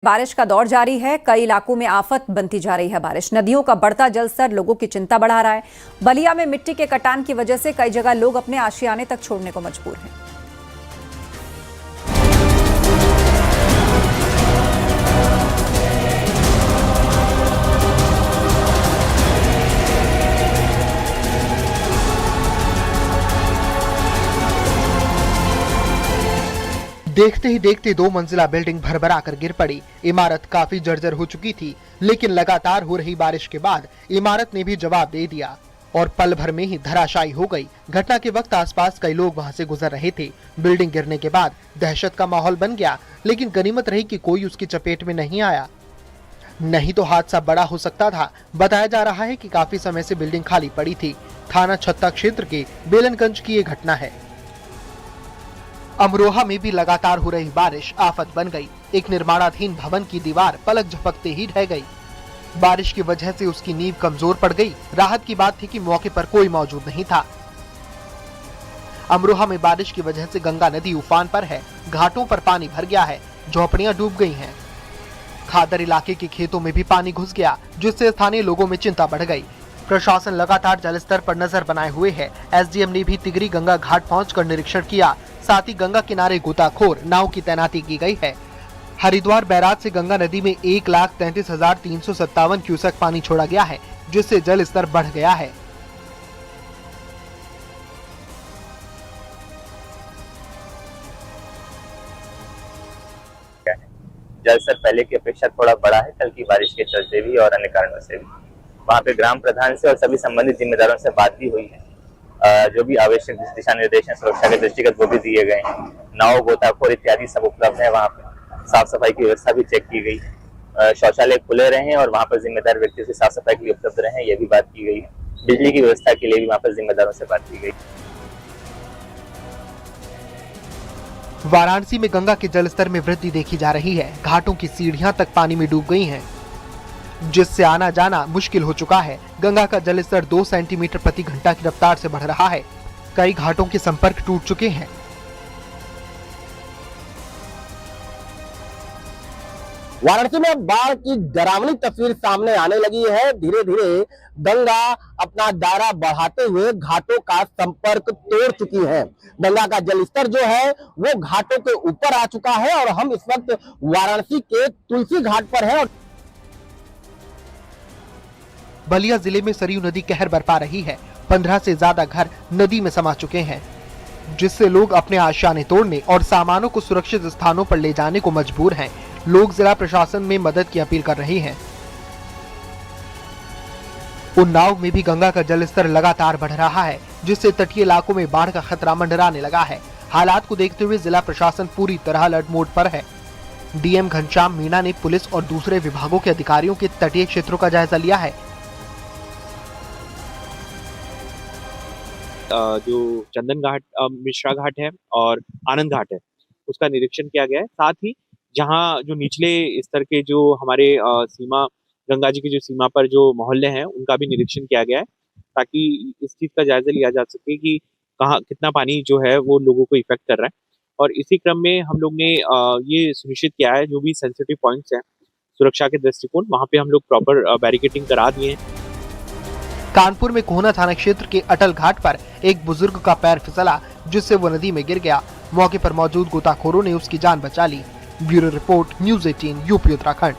बारिश का दौर जारी है। कई इलाकों में आफत बनती जा रही है बारिश। नदियों का बढ़ता जलस्तर लोगों की चिंता बढ़ा रहा है। बलिया में मिट्टी के कटान की वजह से कई जगह लोग अपने आशियाने तक छोड़ने को मजबूर हैं। देखते ही देखते 2 मंजिला बिल्डिंग भरभरा कर गिर पड़ी। इमारत काफी जर्जर हो चुकी थी, लेकिन लगातार हो रही बारिश के बाद इमारत ने भी जवाब दे दिया और पल भर में ही धराशायी हो गई। घटना के वक्त आसपास कई लोग वहां से गुजर रहे थे। बिल्डिंग गिरने के बाद दहशत का माहौल बन गया, लेकिन गनीमत रही कि कोई उसकी चपेट में नहीं आया, नहीं तो हादसा बड़ा हो सकता था। बताया जा रहा है कि काफी समय से बिल्डिंग खाली पड़ी थी। थाना छत्ता क्षेत्र के बेलनगंज की ये घटना है। अमरोहा में भी लगातार हो रही बारिश आफत बन गई। एक निर्माणाधीन भवन की दीवार पलक झपकते ही ढह गई। बारिश की वजह से उसकी नींव कमजोर पड़ गई। राहत की बात थी कि मौके पर कोई मौजूद नहीं था। अमरोहा में बारिश की वजह से गंगा नदी उफान पर है। घाटों पर पानी भर गया है, झोपड़ियां डूब गई हैं। खादर इलाके के खेतों में भी पानी घुस गया, जिससे स्थानीय लोगों में चिंता बढ़ गई। प्रशासन लगातार जलस्तर पर नजर बनाए हुए है। एसडीएम ने भी तिगरी गंगा घाट पहुंचकर निरीक्षण किया। साथ ही गंगा किनारे गोताखोर नाव की तैनाती की गई है। हरिद्वार बैराज से गंगा नदी में 1,33,357 क्यूसेक पानी छोड़ा गया है, जिससे जल स्तर बढ़ गया है। जल स्तर पहले की अपेक्षा थोड़ा बढ़ा है, कल की बारिश के चलते भी और अन्य कारणों से भी। वहाँ पे ग्राम प्रधान से और सभी संबंधित जिम्मेदारों से बात भी हुई है। जो भी आवश्यक दिशा निर्देश हैं सुरक्षा के दृष्टिगत वो भी दिए गए हैं। नाव, गोताखोर इत्यादि सब उपलब्ध है। वहाँ पे साफ सफाई की व्यवस्था भी चेक की गई है। शौचालय खुले रहे और वहाँ पर जिम्मेदार व्यक्तियों से साफ सफाई के लिए उपलब्ध रहे, ये भी बात की गई है। बिजली की व्यवस्था के लिए भी वहाँ पर जिम्मेदारों से बात की गई। वाराणसी में गंगा के जलस्तर में वृद्धि देखी जा रही है। घाटों की सीढ़ियां तक पानी में डूब गई हैं, जिससे आना जाना मुश्किल हो चुका है। गंगा का जलस्तर 2 सेंटीमीटर प्रति घंटा की रफ्तार से बढ़ रहा है। कई घाटों के संपर्क टूट चुके हैं। वाराणसी में बाढ़ की डरावनी तस्वीर सामने आने लगी है। धीरे धीरे गंगा अपना दायरा बढ़ाते हुए घाटों का संपर्क तोड़ चुकी है। गंगा का जलस्तर जो है वो घाटों के ऊपर आ चुका है और हम इस वक्त वाराणसी के तुलसी घाट पर हैं। बलिया जिले में सरयू नदी कहर बरपा रही है। 15 से ज्यादा घर नदी में समा चुके हैं, जिससे लोग अपने आशियाने तोड़ने और सामानों को सुरक्षित स्थानों पर ले जाने को मजबूर हैं। लोग जिला प्रशासन में मदद की अपील कर रहे हैं। उन्नाव में भी गंगा का जलस्तर लगातार बढ़ रहा है, जिससे तटीय इलाकों में बाढ़ का खतरा मंडराने लगा है। हालात को देखते हुए जिला प्रशासन पूरी तरह अलर्ट मोड पर है। डीएम घनश्याम मीणा ने पुलिस और दूसरे विभागों के अधिकारियों के तटीय क्षेत्रों का जायजा लिया है। जो चंदन घाट, मिश्रा घाट है और आनंद घाट है, उसका निरीक्षण किया गया है। साथ ही जहां जो निचले स्तर के जो हमारे सीमा, गंगा जी की जो सीमा पर जो मोहल्ले हैं, उनका भी निरीक्षण किया गया है, ताकि इस चीज का जायजा लिया जा सके कि कहाँ कितना पानी जो है वो लोगों को इफेक्ट कर रहा है। और इसी क्रम में हम लोग ने ये सुनिश्चित किया है, जो भी सेंसिटिव पॉइंट्स हैं सुरक्षा के दृष्टिकोण, वहां पे हम लोग प्रॉपर बैरिकेडिंग करा दिए हैं। कानपुर में कोहना थाना क्षेत्र के अटल घाट पर एक बुजुर्ग का पैर फिसला, जिससे वो नदी में गिर गया। मौके पर मौजूद गोताखोरों ने उसकी जान बचा ली। Bureau report, news 18, UP Uttarakhand.